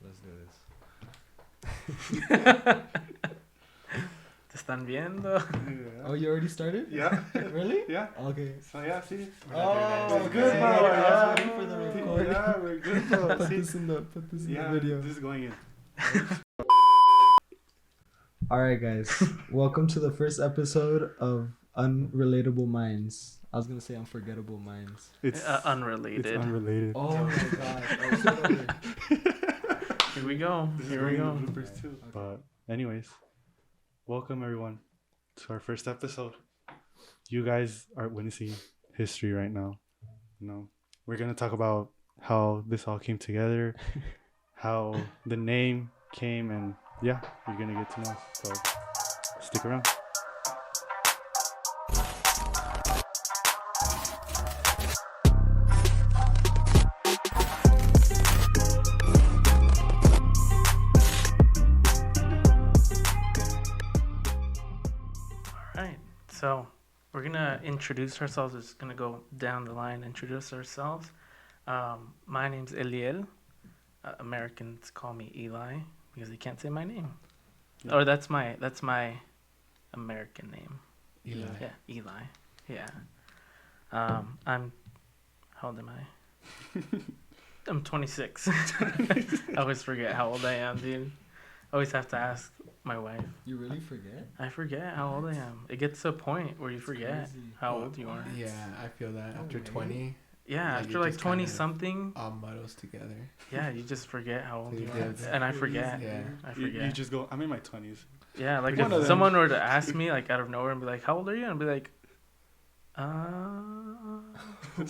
Let's do this. ¿Te están viendo? Oh, you already started? Yeah. Really? Yeah. Okay. So yeah, see. Oh, good, okay. bro. I was Yeah. waiting for the recording. Yeah, we're good, bro. Put See? this in the Yeah, video. this is going in. All right, guys. Welcome to the first episode of Unrelatable Minds. I was gonna say Unforgettable Minds. It's Unrelated. It's unrelated. Oh my god. Oh, start over. Here we go. This is Here we going in go. the bloopers too. Okay. But anyways, welcome everyone to our first episode. You guys are witnessing history right now. You know, we're gonna talk about how this all came together, how the name came, and yeah, you're gonna get to know. So stick around. Alright, so we're gonna introduce ourselves. We're just gonna go down the line, introduce ourselves. My name's Eliel. Americans call me Eli because they can't say my name. Yeah. Or that's my American name. Eli. Yeah, Eli. Yeah. I'm how old am I? I'm 26. I always forget how old I am, dude. I always have to ask my wife. You really forget? I forget how old I am. It gets to a point where you forget crazy. how old you are. Yeah, I feel that No after way. 20, Yeah, Yeah, after you like just 20 kinda- something, all muddles together. yeah, you just forget how old you Yeah, are. that's And I forget. Yeah. I You forget. just go, I'm in my 20s. Yeah, like One of if them. someone were to ask me like out of nowhere and be like, "How old are you?" and I'd be like, What?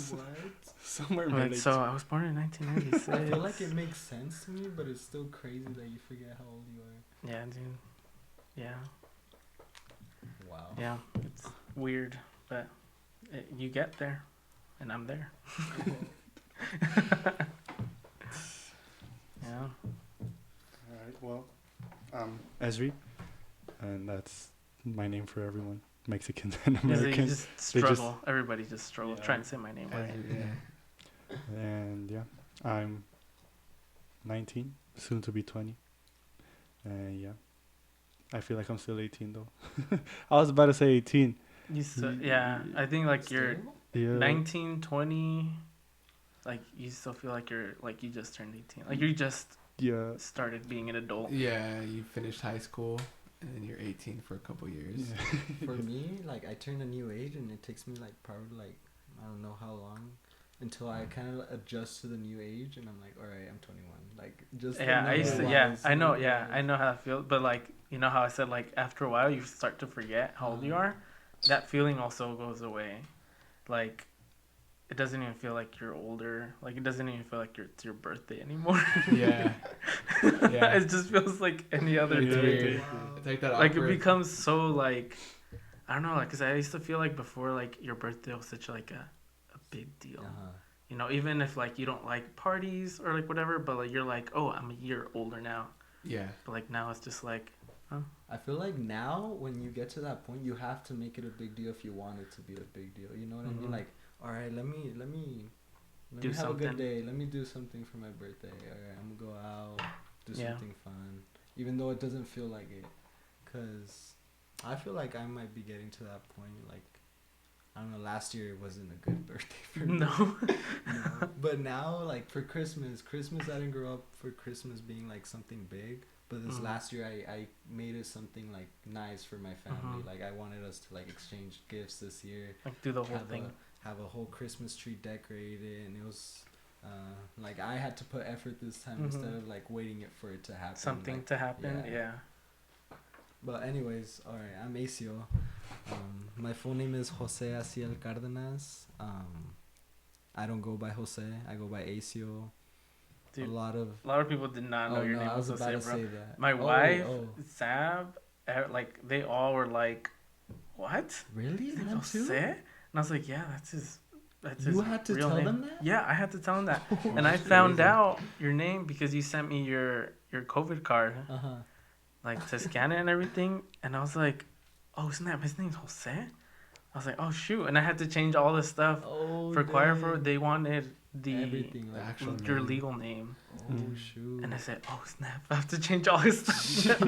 Somewhere I'm mid like, late so I was born in 1996. I feel like it makes sense to me, but it's still crazy that you forget how old you are. Yeah, dude. Yeah, Wow. yeah. It's weird, but you get there, and I'm there. Yeah. Alright, well, Esri, and that's my name for everyone, Mexicans and Yeah, they Americans. just They just- struggle. Everybody just struggles Yeah. trying to say my name right. Yeah. And yeah, I'm 19, soon to be 20. And yeah, I feel like I'm still 18 though. I was about to say 18. Yeah, I think like you're Still? Yeah. 19, 20, like you still feel like you're like you just turned 18. Like you just Yeah. started being an adult. Yeah, you finished high school and then you're 18 for a couple years. Yeah. For me, like I turn a new age and it takes me like probably like I don't know how long until I kind of adjust to the new age and I'm like, all right, I'm 21. Like just Yeah, I used to. number Yeah, wise, I know. number Yeah, wise. I know how that feels. But like, you know how I said like after a while you start to forget how old you are. That feeling also goes away. Like, it doesn't even feel like you're older. Like it doesn't even feel like it's your birthday anymore. Yeah. Yeah. It just feels like any other It's day. weird. It's like that Like it awkward- becomes so like, I don't know. Like, cause I used to feel like before like your birthday was such like a big deal. Uh-huh. You know, even if like you don't like parties or like whatever, but like you're like, oh, I'm a year older now. Yeah. But like now it's just like, I feel like now when you get to that point, you have to make it a big deal if you want it to be a big deal. You know what I Mhm. mean? Like, all right, let me Do have a something. good day. Let me do something for my birthday. All right, I'm gonna go out, do Yeah. something fun, even though it doesn't feel like it. Cause I feel like I might be getting to that point. Like, I don't know. Last year wasn't a good birthday for me. no. No. But now, like for Christmas, I didn't grow up for Christmas being like something big. But this Mhm. last year, I made it something like nice for my family. Mhm. Like I wanted us to like exchange gifts this year. Like do the whole have thing. have a whole Christmas tree decorated, and it was like I had to put effort this time Mhm. instead of like waiting it for it to happen. Something like, to happen. yeah. Yeah. But anyways, all right, I'm Acio. My full name is Jose Aciel Cardenas. I don't go by Jose. I go by Acio. Dude, A lot of a lot of people did not know your name I was was about Jose, to bro. say that. My wife, Oh, Sab, like they all were like, "What? really? His name's Them Jose?" too? And I was like, "Yeah, that's his." That's You his had to real tell name. them that? Yeah, I had to tell him that. Oh, And I that's found crazy. out your name because you sent me your COVID card, Uh-huh. like to scan it and everything. And I was like, "Oh, isn't that his name's Jose?" I was like, "Oh shoot!" And I had to change all this stuff Oh, for choir. For dang. they wanted Everything, The like actual your name. legal name. oh shoot. And I said, oh snap, I have to change all his stuff.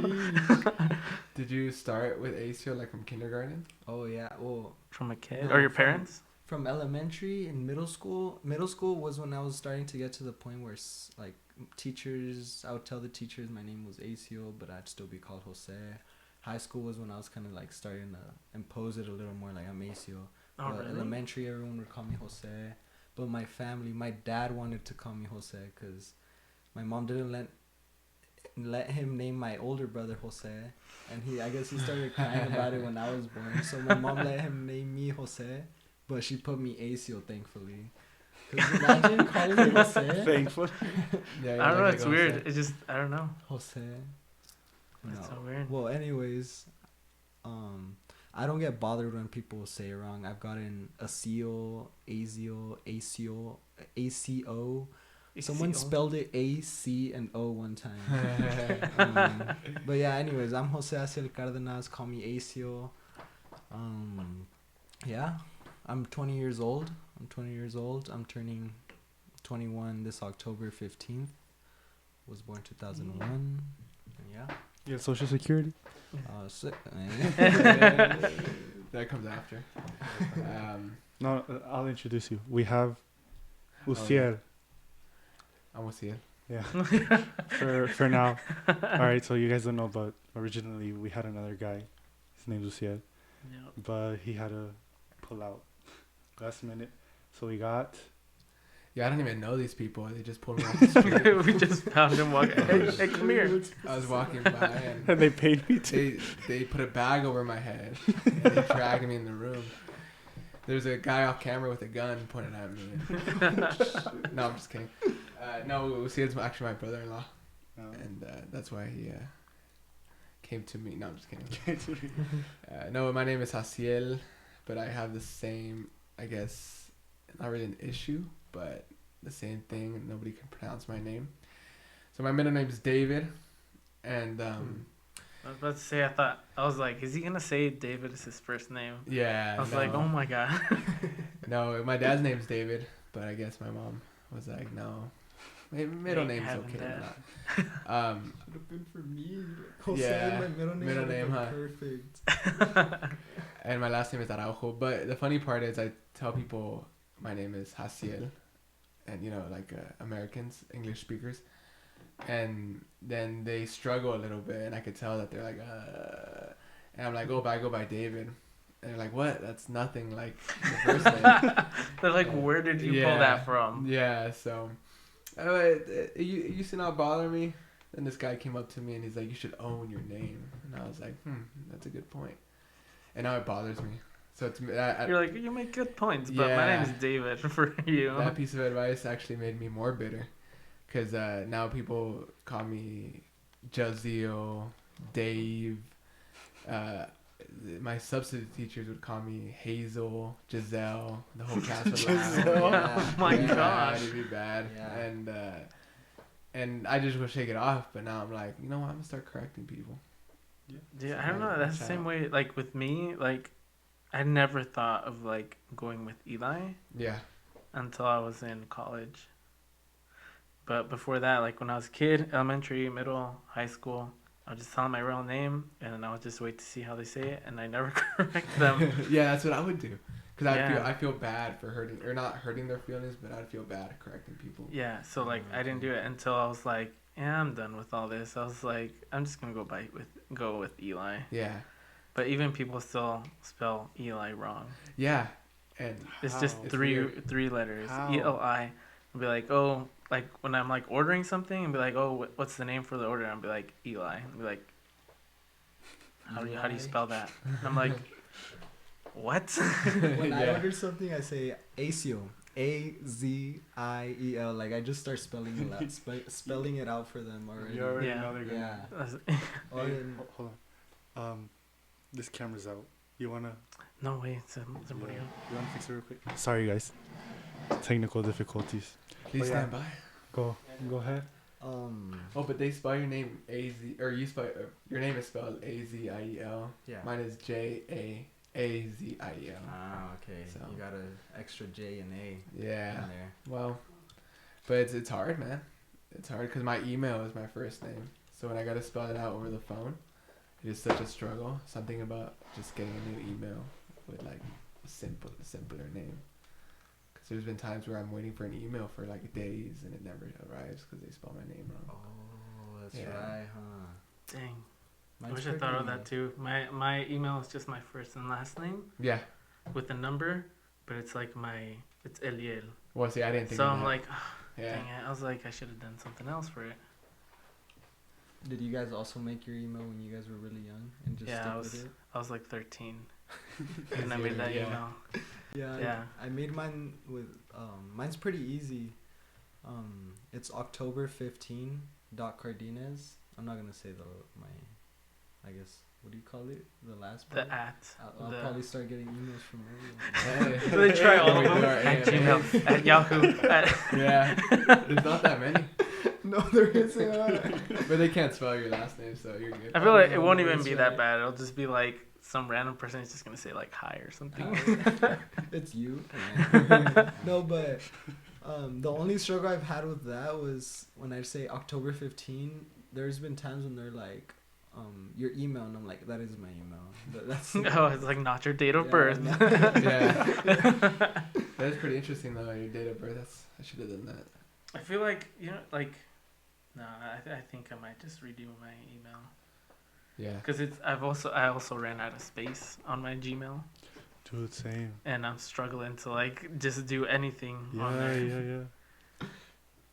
Did you start with ACO like from kindergarten? Oh yeah. Well, From a kid No, or your from- parents? from elementary and middle school. Middle school was when I was starting to get to the point where like teachers, I would tell the teachers my name was ACO, but I'd still be called Jose. High school was when I was kind of like starting to impose it a little more, like I'm ACO. Oh But really? elementary, everyone would call me Jose. But my family, my dad wanted to call me Jose because my mom didn't let him name my older brother Jose, and I guess he started crying about it when I was born. So my mom let him name me Jose, but she put me ACO, thankfully. Cause imagine calling me Jose. Thankful. Yeah, I don't know, like it's Jose. weird. It's just, I don't know. Jose. It's No. so weird. Well, anyways, I don't get bothered when people say it wrong. I've gotten ACO, ACO. Someone spelled it A, C, and O one time. But yeah, anyways, I'm Jose Asiel Cardenas. Call me ACO. Yeah, I'm 20 years old. I'm turning 21 this October 15th. Was born 2001. And yeah. You have social security? That comes after. No, I'll introduce you. We have Uciel. I'm Uciel. Yeah. For now. All right. So you guys don't know, but originally we had another guy. His name's Uciel, Yeah. but he had to pull out last minute. So we got. Yeah, I don't even know these people. They just pulled me off the street. We just found him walking. Hey, come here. I was walking by And they paid me to. they put a bag over my head and they dragged me in the room. There's a guy off camera with a gun pointed at me. No, I'm just kidding. No, Uciel's actually my brother-in-law, and that's why he came to me. No, I'm just kidding. No, my name is Hasiel, but I have the same, I guess, not really an issue, but the same thing, and nobody can pronounce my name. So my middle name is David, and I was about to say, I was like, is he gonna say David is his first name? yeah. I was no. like, oh my god. No, my dad's name's David, but I guess my mom was like, no. Maybe middle Ain't name's having okay. that. Not. Should have been for me. Jose, Yeah, my middle name. middle would've name, been huh? Perfect. And my last name is Araujo. But the funny part is I tell people my name is Hasiel. And, like Americans, English speakers. And then they struggle a little bit. And I could tell that they're like, And I'm like, oh, I go by David. And they're like, what? That's nothing like the first name. They're like, where did you pull that from? Yeah, so it used to not bother me. Then this guy came up to me and he's like, you should own your name. And I was like, that's a good point. And now it bothers me. So to me, You're like, you make good points, but my name is David for you. That piece of advice actually made me more bitter. Because now people call me Jazio, Dave. My substitute teachers would call me Hazel, Giselle. The whole class would laugh. Oh my gosh. It'd be bad. Yeah. And I just would shake it off. But now I'm like, you know what? I'm gonna start correcting people. Yeah, I don't know. That's the same way. Like with me, like I never thought of like going with Eli Yeah. until I was in college. But before that, like when I was a kid, elementary, middle, high school, I would just tell them my real name, and then I would just wait to see how they say it, and I never correct them. Yeah, that's what I would do. Because Yeah. I feel bad for hurting, or not hurting their feelings, but I'd feel bad correcting people. Yeah, so like I didn't do it until I was like, yeah, I'm done with all this. I was like, I'm just gonna go with Eli. Yeah. But even people still spell Eli wrong. Yeah. And It's just It's three weird. letters. How? Eli. I'll be like, oh, like when I'm like ordering something, and be like, oh, what's the name for the order? I'll be like, Eli. I'll be like, how do you spell that? And I'm like, what? When I Yeah. order something, I say AZIEL. AZIEL. Like I just start spelling it out, spelling it out for them already. You already Yeah. know they're gonna. Yeah. Or Hey, then- hold on. This camera's out. You wanna No way, somebody else. you wanna fix it real quick? Sorry guys. Technical difficulties. please Oh, yeah. stand by. Go ahead. Oh, but they spell your name A-Z, or you spell, your name is spelled A-Z-I-E-L. Yeah. Mine is J-A-A-Z-I-E-L. Ah, okay. So. You got an extra J and A Yeah. in there. Well, But it's hard, man. It's hard because my email is my first name. So when I gotta spell it out over the phone, it is such a struggle. Something about just getting a new email with like a simpler name. Because there's been times where I'm waiting for an email for like days and it never arrives because they spell my name wrong. Oh, that's right, huh? Dang. I Mine's wish I thought of pretty- that too. My email is just my first and last name Yeah. with a number, but it's like it's Eliel. Well, see, I didn't think So of I'm that. like, Yeah. dang it. I was like, I should have done something else for it. Did you guys also make your email when you guys were really young and just Yeah, stick I with it? was like 13. And I made that Yeah. email. Yeah, Yeah. I made mine with mine's pretty easy. It's October15.Cardenas. I'm not gonna say I guess, what do you call it? The last part? The at. I'll probably start getting emails from Hey. They try all of We do them. our At AMA. Gmail, at Yahoo. Yeah. There's not that many. No, there isn't. But they can't spell your last name, so you're good. I feel like it No, won't even that's be right. that bad. It'll just be like some random person is just gonna say like hi or something. It's you. No, but the only struggle I've had with that was when I say October 15. There's been times when they're like, your email, and I'm like, that is my email. But that's Oh, it's like not your date of Yeah, birth. no. Yeah. That is pretty interesting though. Your date of birth. I should have done that. I feel like no, I think I might just redo my email Yeah. because I also ran out of space on my Gmail Dude, same. and I'm struggling to like just do anything on Yeah, there. yeah.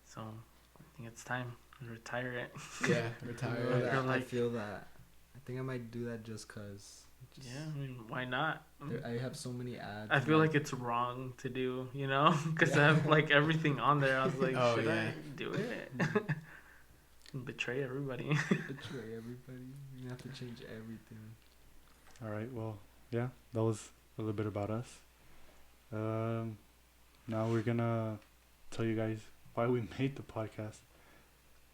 So I think it's time to retire it. Yeah. You Retire. know that, You're I like- feel that. I think I might do that just cause. Yeah, I mean, why not? I have so many ads. I feel like it's wrong to do, because I have like everything on there. I was like, Oh, should yeah. I do it? Betray everybody. betray everybody. You have to change everything. All right. Well, yeah, that was a little bit about us. Now we're gonna tell you guys why we made the podcast.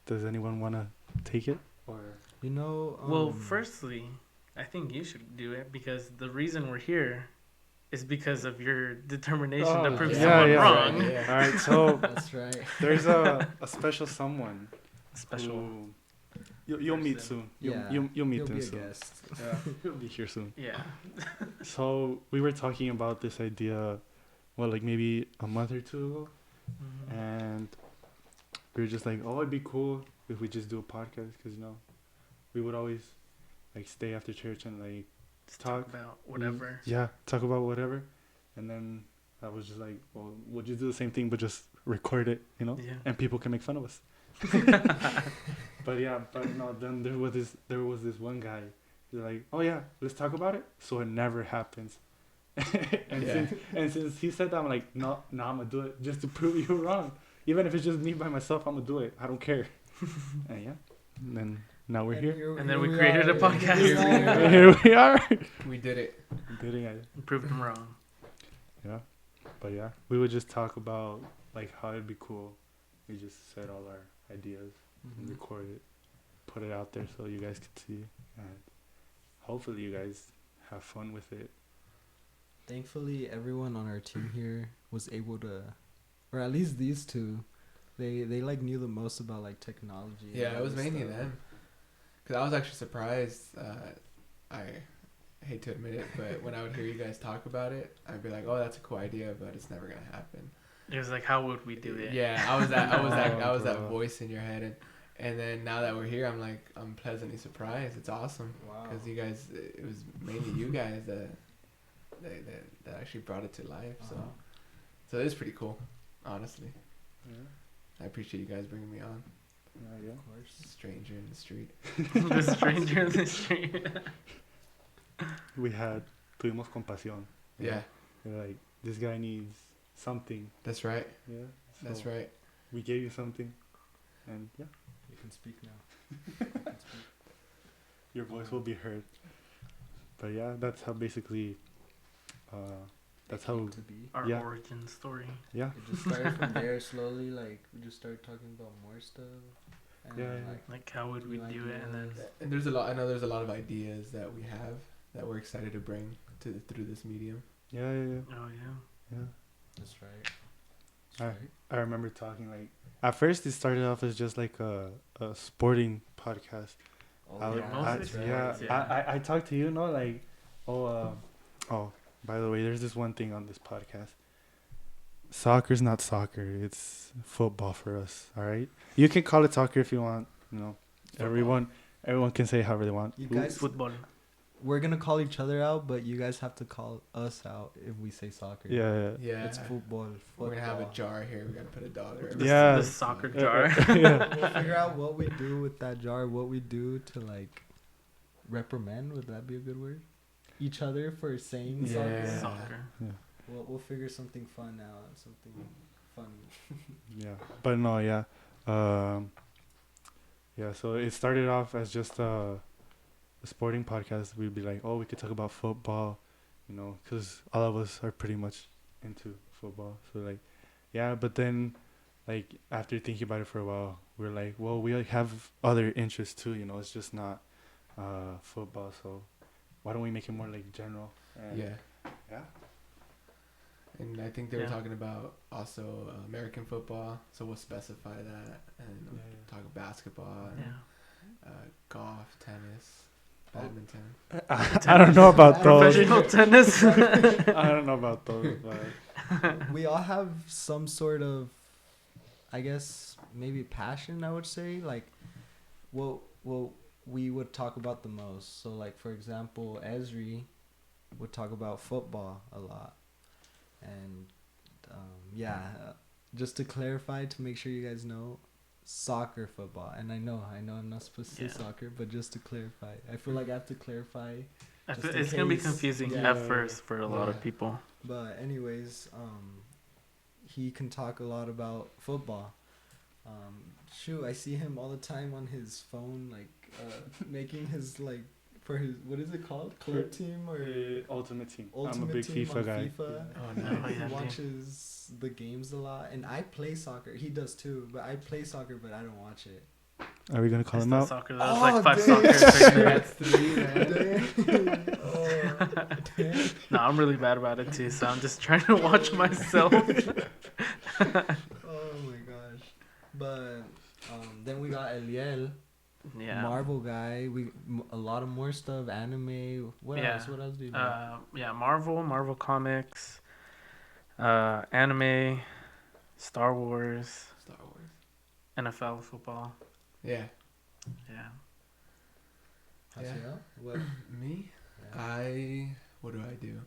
Does anyone want to take it? Or Well, firstly, I think you should do it because the reason we're here is because of your determination to Oh, prove yeah, someone yeah. wrong. Yeah. all right. So That's right. there's a special someone. Special. who- You'll meet person. soon. Yeah. You'll meet He'll them be a soon. guest. Yeah. He'll be here soon. Yeah. So we were talking about this idea, like maybe a month or two ago, Mhm. and we were just like, oh, it'd be cool if we just do a podcast, because we would always like stay after church and like Just talk talk. about whatever. talk about whatever, and then I was just like, well, we'll just do the same thing but just record it, Yeah. and people can make fun of us. But no, then there was this one guy. He's like, oh yeah, let's talk about it. So it never happens. and Yeah. since he said that, I'm like, no, I'm gonna do it just to prove you wrong. Even if it's just me by myself, I'm gonna do it. I don't care. And yeah, and then now we're here. And then we created a podcast. Here we are. We did it. Doing it. Proved them wrong. Yeah, but yeah, we would just talk about like how it'd be cool. We just said all our ideas and Mhm. record it, put it out there so you guys could see, and hopefully you guys have fun with it. Thankfully, everyone on our team here was able to, or at least these two, they like knew the most about like technology. and Yeah, all it was this mainly stuff. them. Cause I was actually surprised. I hate to admit it, but when I would hear you guys talk about it, I'd be like, "Oh, that's a cool idea," but it's never gonna happen. It was like, how would we do it? Yeah, I was that Bro. voice in your head, and then now that we're here, I'm pleasantly surprised. It's awesome Wow. because you guys, it was mainly you guys that actually brought it to life. Uh-huh. So it's pretty cool, honestly. Yeah, I appreciate you guys bringing me on. yeah. Of course. Stranger in the street. The stranger in the street. Tuvimos compasión. Yeah, We're like, this guy needs something. that's right. Yeah, That's so right. We gave you something, and yeah, You can speak now. your voice will be heard. But yeah, that's how basically. That's how. To be. Our Yeah. origin story. Yeah. It just started from there slowly. Like we just started talking about more stuff. And Yeah, yeah. Like, how would we New do it? And then ideas. And there's a lot. I know there's a lot of ideas that we have that we're excited to bring through this medium. Yeah. oh yeah. Yeah. That's right. I remember talking like at first it started off as just like a sporting podcast. Oh, I talked to you, like, oh, by the way, there's this one thing on this podcast. Soccer's not soccer; it's football for us. All right, you can call it soccer if you want. Football. Everyone can say however they want. You guys, football. We're gonna call each other out, but you guys have to call us out if we say soccer. Yeah. It's football. We're gonna have a jar here. We gotta put $1. The soccer jar. We'll figure out what we do with that jar. What we do to like reprimand. Would that be a good word? Each other for saying Soccer. Yeah. We'll figure something fun out. Something funny. Yeah, but no, yeah, yeah. So it started off as just a sporting podcast. We'd be like, oh, we could talk about football, because all of us are pretty much into football. So like, yeah. But then, like after thinking about it for a while, we're like, well, we have other interests too. It's just not football. So why don't we make it more like general? Yeah. And I think they were Yeah. talking about also American football, so we'll specify that and talk basketball, and, golf, tennis, badminton. I don't know about those. Professional tennis. I don't know about those, but We all have some sort of, I guess, maybe passion. I would say like, what we would talk about the most. So like for example, Esri would talk about football a lot. And just to clarify, to make sure you guys know, soccer, football. And I know I'm not supposed to say soccer, but just to clarify, I feel like I have to clarify. It's gonna be confusing at first for a lot of people. But anyways, he can talk a lot about football. I see him all the time on his phone, like making his like. For his, what is it called? Club team or Ultimate Team? Ultimate I'm a big team FIFA guy. FIFA. Oh no. He watches the games a lot, and I play soccer. He does too, but I play soccer, but I don't watch it. Are we gonna call him out? Soccer. That was like 5 dang. soccer. That's 3, man. Dang. No, I'm really bad about it too, so I'm just trying to watch myself. Oh my gosh! But then we got Eliel. Yeah. Marvel guy. A lot of more stuff. Anime. What else do you know? Marvel comics, anime, Star Wars, NFL football. Yeah. What? Me? Yeah. What do I do?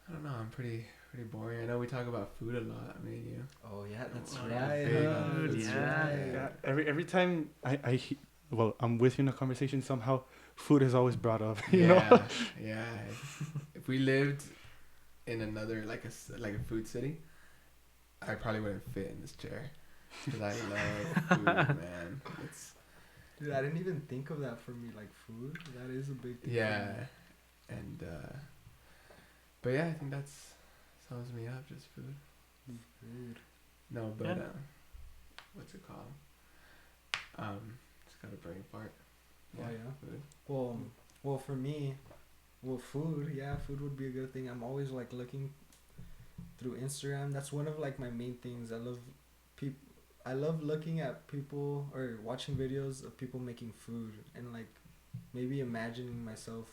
I don't know. I'm pretty boring. I know we talk about food a lot, me and you. Oh yeah, that's Oh, right. big huh? on food, That's yeah. right. Yeah, every time I'm with you in a conversation, somehow food is always brought up. You know? Yeah. If we lived in another like a food city, I probably wouldn't fit in this chair because I love food, man. Dude, I didn't even think of that for me. Like food, that is a big thing. Yeah, for me. and but yeah, I think that's sums me up. Just food. Food. No, but Yeah. What's it called? Just got a brain fart. Oh yeah. Food. Well, for me, food. Yeah, food would be a good thing. I'm always like looking through Instagram. That's one of like my main things. I love looking at people or watching videos of people making food and like maybe imagining myself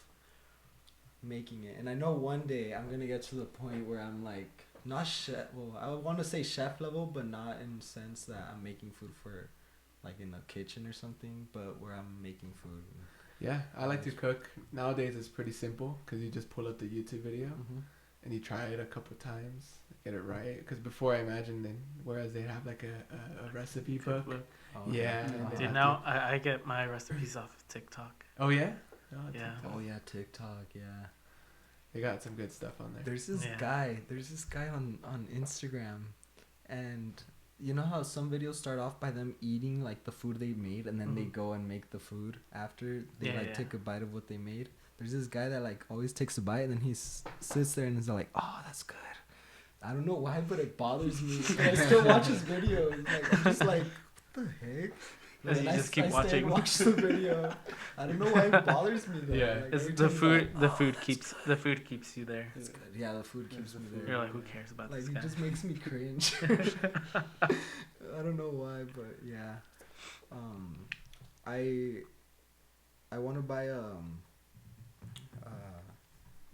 making it. And I know one day I'm gonna get to the point where I'm like not chef. Well, I want to say chef level, but not in the sense that I'm making food for like in a kitchen or something, but where I'm making food. Yeah, I like to cook. Nowadays it's pretty simple because you just pull up the YouTube video and you try it a couple times, get it right. Because before I imagined, whereas they have like a recipe book. Oh, Yeah. okay. and they Dude, have now I get my recipes off of TikTok. Oh yeah. Oh, Yeah. TikTok. Oh yeah, TikTok. Yeah. They got some good stuff on there. There's this guy on Instagram, and you know how some videos start off by them eating like the food they made, and then they go and make the food after they take a bite of what they made. There's this guy that like always takes a bite, and then he sits there and is like, "Oh, that's good." I don't know why, but it bothers me. I still watch his videos. Like I'm just like, what the heck? As you just keep I watching. stay and watch the video. I don't know why it bothers me though. Yeah. Like, It's every the time food. it's the like, food keeps you there. it's good. Yeah, the food keeps me there. You're like, who cares about Like this it guy? just makes me cringe. I don't know why, but yeah. I want to buy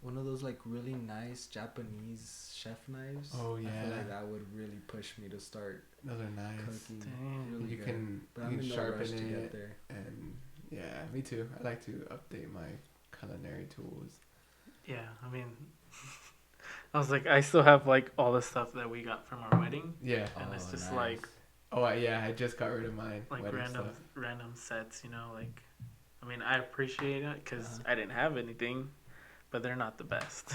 one of those like really nice Japanese chef knives. Oh I feel yeah. like that would really push me to start Those are nice. cooking. Dang. Really You good. can But you I'm can in no sharpen rush to get it, there. and yeah, me too. I like to update my culinary tools. Yeah, I mean, I was like, I still have like all the stuff that we got from our wedding, Yeah. and it's just nice. like Yeah, I just got rid of mine. like wedding random sets, you know. Like, I mean, I appreciate it because Uh-huh. I didn't have anything, but they're not the best.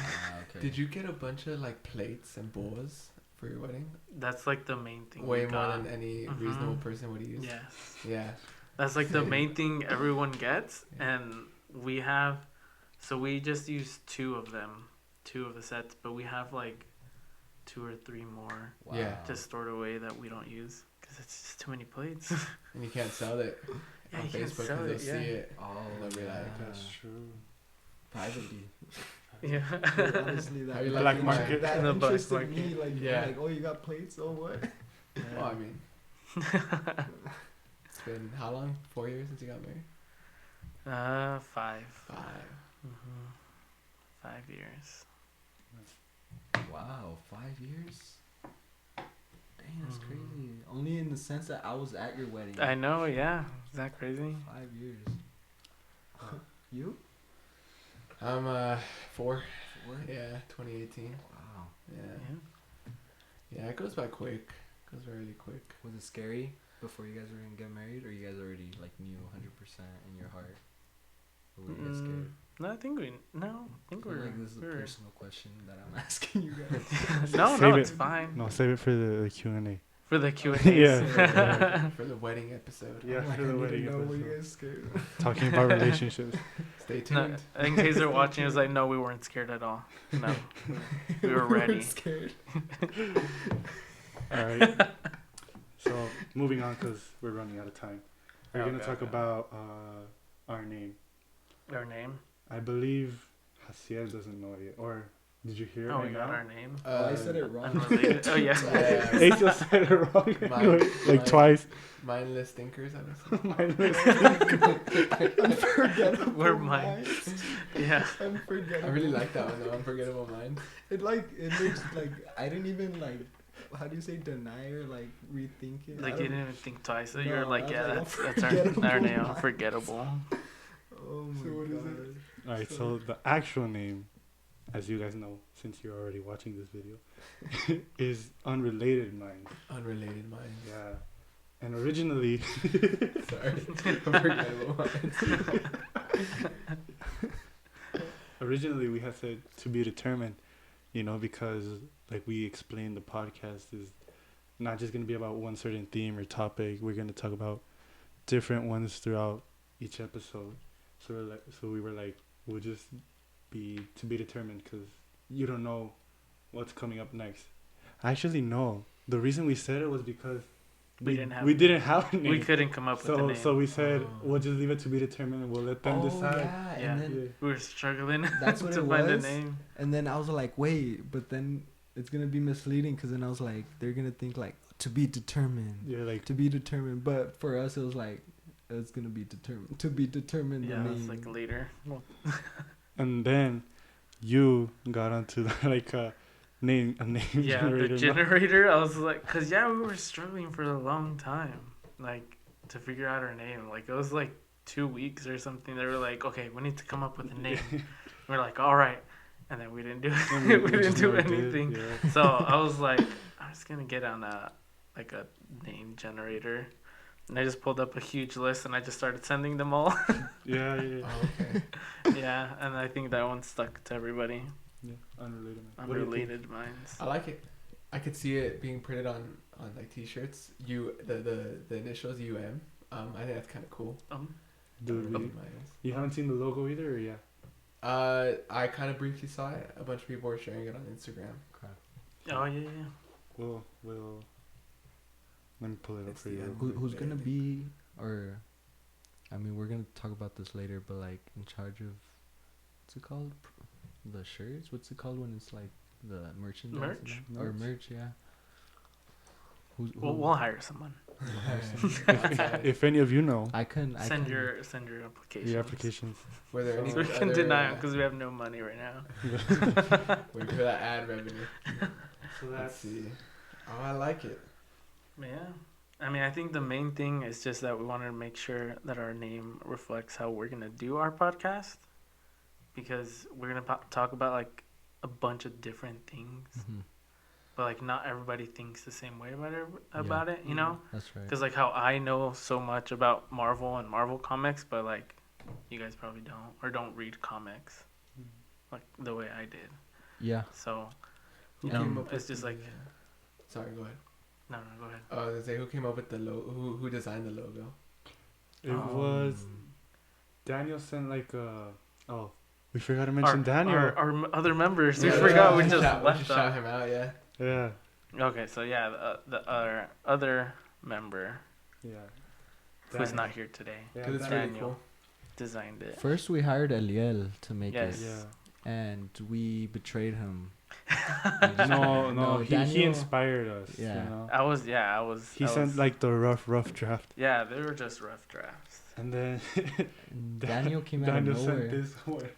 Okay. Did you get a bunch of like plates and bowls for your wedding? That's like the main thing. Way we more got. than any Mhm. reasonable person would use. Yes. Yeah. That's like the Same. main thing everyone gets, Yeah. and we have, so we just use two of the sets, but we have like 2 or 3 more Wow. Yeah. just stored away that we don't use because it's just too many plates. And you can't sell it Yeah, on you can't Facebook sell because they'll it, see yeah. it. Oh, They'll be like, yeah. That's true. Privately. Yeah. Honestly, that How you that like Black market. That In the black interested me. market. Like, Yeah. like, oh, you got plates? Oh, what? Well, I mean, it's been how long? 4 years since you got married? 5. 5. Mm-hmm. 5 years. Wow, 5 years? Dang, that's Mhm. crazy. Only in the sense that I was at your wedding. I know, yeah. Is that crazy? 5 years. You? I'm 4. 4? Yeah, 2018. Wow. Yeah. Yeah. Yeah, it goes by quick. Goes really quick. Was it scary before you guys were gonna get married, or you guys already like knew 100% in your heart? Or were you guys scared? No, I think I feel we're. like this is a we're- personal question that I'm asking you guys. no, Save it's it. fine. No, save it for the Q&A. For the Q&As. Yeah. For the wedding episode. Yeah, I'm like, for I the need to wedding know, were you episode. guys scared? Talking about relationships. Stay No, tuned. in case they're watching, it's like, no, we weren't scared at all. No, we were ready. scared. All right. So moving on because we're running out of time. We're gonna Okay, talk okay. about our name. Our name. I believe Haciel doesn't know it yet. Or did you hear it Oh, right we got now? our name. Oh, I said it wrong. Unrelated. Oh yeah. Yeah. Angel said it wrong. Mine- like mine- twice. Mindless thinkers, I would say. Unforgettable We're minds. Yeah. Unforgettable. I really like that one though. Unforgettable Mind. It makes like I didn't even like. How do you say deny or like rethink it? Like I you don't- didn't even think twice. So No, you're like, I was yeah, like, that's our unforgettable name. mind. Unforgettable. Oh my So what is god. it? All right. So the actual name, as you guys know, since you're already watching this video, is Unrelated Minds. Unrelated Mind. Yeah. And originally, Sorry. Unforgettable Mind. originally we had said to be determined, you know, because like we explained, the podcast is not just going to be about one certain theme or topic. We're going to talk about different ones throughout each episode. So we were like, we'll just be to be determined because you don't know what's coming up next. Actually, no. The reason we said it was because We didn't have. we didn't have a name. We couldn't come up with a So name. so we said Oh. we'll just leave it to be determined and we'll let them Oh decide. yeah, Yeah. and then Yeah. We were struggling That's what to it find a was? name. and then I was like, wait, but then it's gonna be misleading because then I was like, they're gonna think like to be determined, Yeah, like to be determined. But for us, it was like it's gonna be determined to be determined. Yeah, the it's name. like later. Well, and then you got onto the, like a name yeah, generator. the generator. I was like, cause yeah, we were struggling for a long time, like to figure out our name. Like it was like 2 weeks or something. They were like, okay, we need to come up with a name. We're like, all right, and then we didn't do And it. We didn't just do never did, anything. yeah. So I was like, I'm just gonna get on a name generator. And I just pulled up a huge list and I just started sending them all. Yeah, yeah, Oh, okay. Yeah, and I think that one stuck to everybody. yeah. Unrelated. Man. What do you think? Unrelated minds. I like it. I could see it being printed on like t-shirts. The initials UM. I think that's kind of cool. Dude, Unrelated Minds. you haven't seen the logo either, or yeah? I kind of briefly saw it. A bunch of people were sharing it on Instagram. Oh yeah, yeah. We'll let me pull it up It's for the you. end. Who's gonna be or, I mean, we're gonna talk about this later, but like in charge of, what's it called? The shirts? What's it called when it's like the merchandise? Merch? Or merch, yeah. We'll hire someone. If any of you know, I couldn't. Send your applications. your applications. Were there any So we can other, deny them because we have no money right now. wait for that ad revenue. So Let's see. Oh, I like it. Yeah. I mean, I think the main thing is just that we wanted to make sure that our name reflects how we're going to do our podcast. Because we're going to talk about, like, a bunch of different things. Mm-hmm. But, like, not everybody thinks the same way about it, you know? That's right. Because, like, how I know so much about Marvel and Marvel comics, but, like, you guys probably don't. Or don't read comics. Like, the way I did. Yeah. So, Who came came up it's with just the, like... Sorry, go ahead. No, go ahead. Oh, I was gonna say, who came up with the logo? Who designed the logo? It was Daniel sent like oh, we forgot to mention Daniel. Our other members. We Yeah, forgot. We we just shout left them. him out, yeah. Yeah. Okay, so yeah, the other member Yeah. who's not here today Yeah, Because it's Daniel. really cool. designed it. First, we hired Eliel to make Yes. it, Yeah. and we betrayed him. No, No, he Daniel- inspired us. Yeah. You know? I was. He sent like the rough draft, Yeah, they were just rough drafts. and then And Daniel came out Daniel of sent nowhere. this one.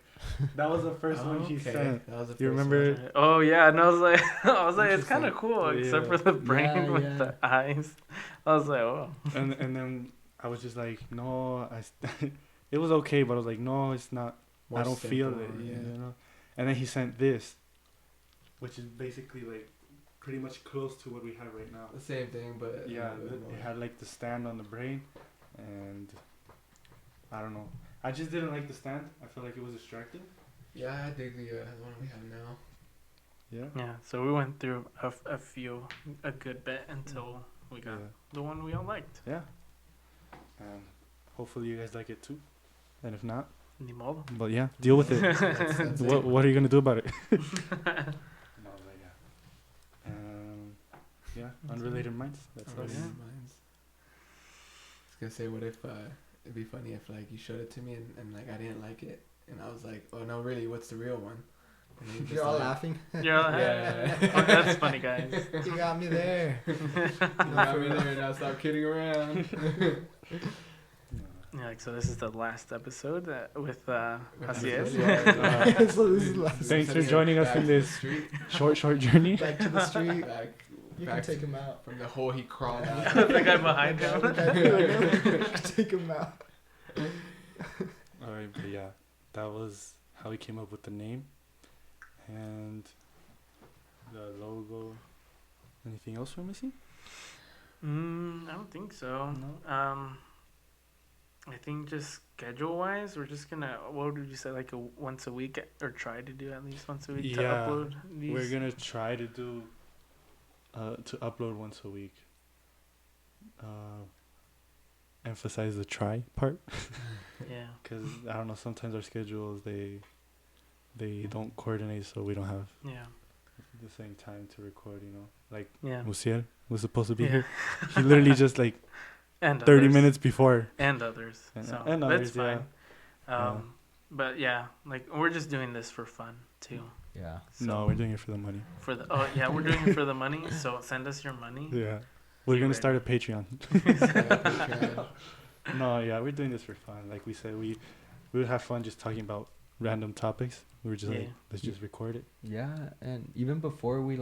That was the first one he Okay, sent. that was the You first remember? one. Oh yeah, and I was like, it's kind of Interesting. cool, except Yeah. for the brain Yeah, with yeah. the eyes. I was like, oh. And then I was just like, no, it was okay, but I was like, no, it's not. More I don't feel simple, it, you know. And then he sent this, which is basically like pretty much close to what we have right now. The same thing, but Yeah, a little bit more. it had like the stand on the brain, and I don't know. I just didn't like the stand. I felt like it was distracting. Yeah, I dig the one we have now. Yeah. Yeah, so we went through a good bit until we got the one we all liked. Yeah. And hopefully you guys like it too. And if not, Ni modo. but yeah, deal with it. That's it. What are you gonna do about it? No, but yeah. Yeah, Unrelated Minds. That's Alright, us. Yeah. mine's- I was gonna say, what if it'd be funny if like you showed it to me and like I didn't like it, and I was like, oh no, really, what's the real one? And then You're all laughing. You're like, Yeah. oh, that's funny, guys. You got me there. You got me there, now stop kidding around. Yeah, like, so this is the last episode with Jaciel, Jaciel. yeah. So this is last. Thanks for joining us in this street. short journey. Back to the street. Back, You back can take him out. from the hole he crawled out. The guy behind him. Take him out. Alright, but yeah, that was how we came up with the name and the logo. Anything else we're missing? I don't think so. No. I think just schedule wise, we're just gonna. What would you say, like once a week, or try to do at least once a week to Yeah, upload these? We're gonna try to do to upload once a week. Emphasize the try part, Yeah. because I don't know, sometimes our schedules they don't coordinate, so we don't have Yeah. the same time to record, you know. Like Yeah. Musiel was supposed to be Yeah. here. He literally just like And 30 others. minutes before. And others. And- So and that's others, fine. Yeah. But yeah, like we're just doing this for fun too. Yeah. So No, we're doing it for the money. for the we're doing it for the money. So send us your money. Yeah. We're You gonna ready? start a Patreon. Yeah. No, yeah, we're doing this for fun. Like we said, we would have fun just talking about random topics. We were just like, Yeah. let's just record it. Yeah, and even before we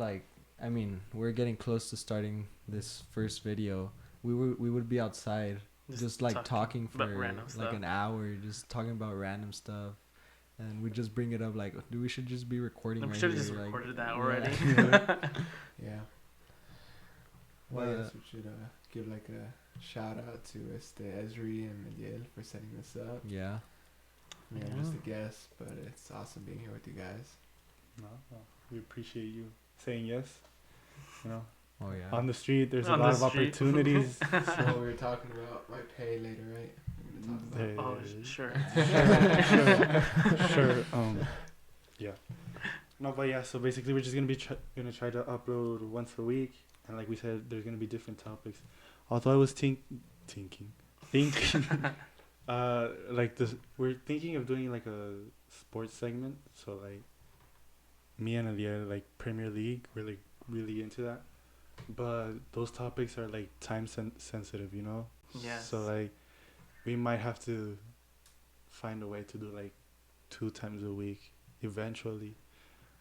we're getting close to starting this first video. We would be outside, just like talking for about random like stuff. an hour, just talking about random stuff, and we just bring it up like, dude, we should just be recording. We right should have just here, like, recorded that yeah. already. Yeah. Well, Well, I guess we should give like a shout out to Esri and Miguel for setting this up. Yeah. I mean, I'm just a guest, but it's awesome being here with you guys. No, we appreciate you saying yes. You know, Oh yeah. on the street, there's a On lot the of street. opportunities. So we were talking about my pay later, right? We're gonna talk about Oh, Uh, sure. sure. Yeah. No, but yeah. So basically, we're just gonna be gonna try to upload once a week, and like we said, there's gonna be different topics. Although I was thinking, thinking, like this, we're thinking of doing like a sports segment. So like, me and Alia like Premier League. We're like really into that, but those topics are like time sensitive, you know. Yes. So like, we might have to find a way to do like 2 times a week eventually,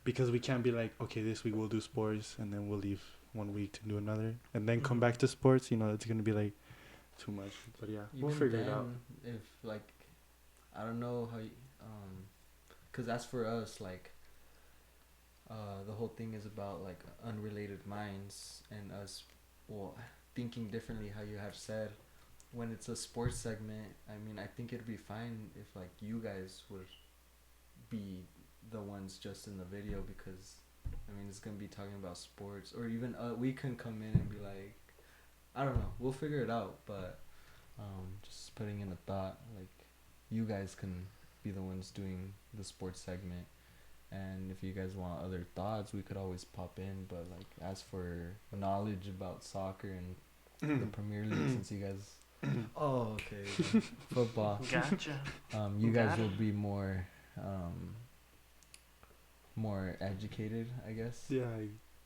because we can't be like, okay, this week we'll do sports and then we'll leave 1 week to do another and then come back to sports. You know, it's gonna be like too much. But yeah, we'll figure it out. If like, I don't know how, cause that's for us like. The whole thing is about like unrelated minds and us, well, thinking differently. How you have said, when it's a sports segment, I mean, I think it'd be fine if like you guys would be the ones just in the video, because I mean it's gonna be talking about sports, or even we can come in and be like, I don't know, we'll figure it out, but just putting in a thought, like you guys can be the ones doing the sports segment. And if you guys want other thoughts, we could always pop in. But like, as for knowledge about soccer and the Premier League, since you guys, okay, football, Gotcha. You guys will be more educated, I guess. Yeah,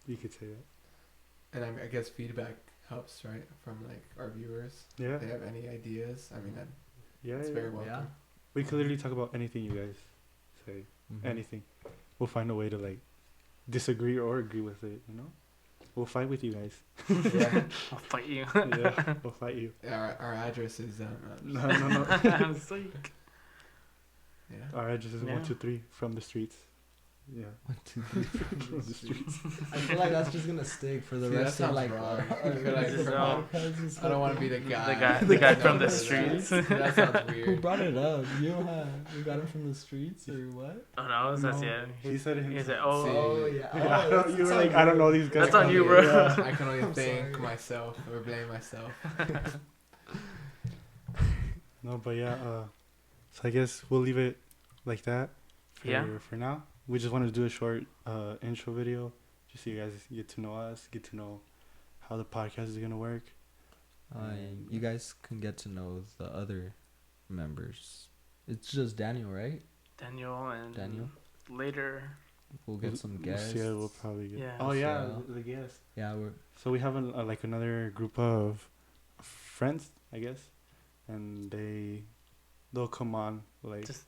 you could say that. And I guess feedback helps, right, from like our viewers. Yeah. If they have any ideas, I mean, Yeah, it's yeah. very welcome. Yeah. We could literally talk about anything you guys say. Mm-hmm. Anything. We'll find a way to like disagree or agree with it, you know? We'll fight with you guys. Yeah. I'll fight you. Yeah, we'll fight you. Our address is No. I'm sick. yeah. Our address is Yeah. 123 from the streets. Yeah. 1, 2, 3 from the streets. I feel like that's just gonna stick for the See, rest that of like. sounds wrong. I our feel like This is from all- I don't want to be the guy. The guy from the that streets. That sounds Who weird. brought it up? You got him from the streets or what? Oh no, that's No, yeah. he said it He himself. said, "Oh, See. Oh yeah. Yeah, Oh, you were that's like, on I don't you. know these guys. That's on you, bro." Yeah. I can only I'm thank sorry. myself or blame myself. No, but yeah, so I guess we'll leave it like that for now. We just wanted to do a short intro video just so you guys get to know us, get to know how the podcast is going to work. You guys can get to know the other members. It's just Daniel, right? Daniel and Daniel. later." We'll get some guests. Yeah, we'll probably get. Yeah. Oh yeah, So- the guests. Yeah, we're So we have like another group of friends, I guess, and they'll come on like Just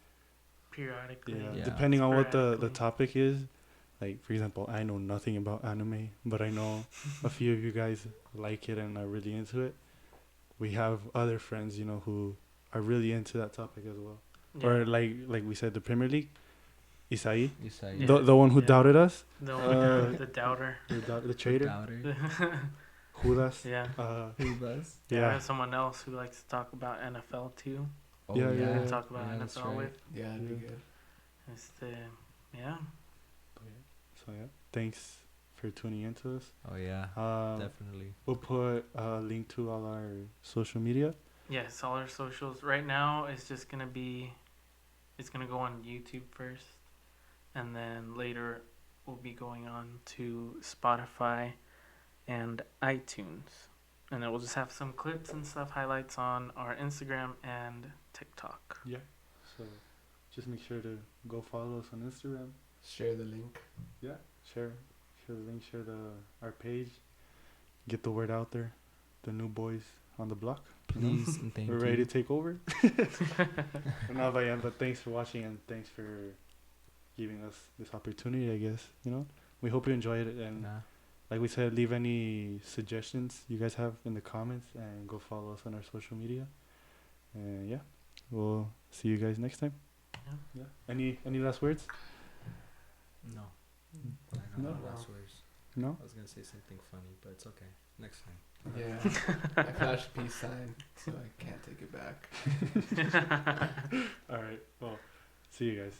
periodically. yeah, Yeah. depending on what the Sporadically. topic is. Like for example, I know nothing about anime, but I know a few of you guys like it and are really into it. We have other friends, you know, who are really into that topic as well. Yeah. Or like we said, the Premier League. Isai, Isai. Yeah. the one who Yeah. doubted us, the uh, doubter. the traitor, Doubter. Judas. Yeah. Who does? Yeah. I Yeah, have someone else who likes to talk about NFL too. Oh, Yeah, Yeah. yeah. Talk about that's NFL right. with. Yeah, that'd be Yeah. good. It's the yeah. so yeah, thanks for tuning into us. Oh yeah, Uh, definitely. we'll put a link to all our social media. Yes, all our socials. Right now it's just gonna be it's gonna go on YouTube first, and then later we'll be going on to Spotify and iTunes. And then we'll just have some clips and stuff, highlights on our Instagram and TikTok. Yeah. So just make sure to go follow us on Instagram. Share the link. Yeah. Share the link, share our page. Get the word out there. The new boys on the block. you know? Please and thank We're you. ready to take over. No, but thanks for watching and thanks for giving us this opportunity, I guess. You know, we hope you enjoyed it. And Nah. like we said, leave any suggestions you guys have in the comments and go follow us on our social media. And yeah, we'll see you guys next time. Yeah. Yeah. Any last words? No. I don't No? know last words. No? I was gonna say something funny, but it's okay. Next time. Yeah. I flashed peace sign, so I can't take it back. All right. Well, see you guys.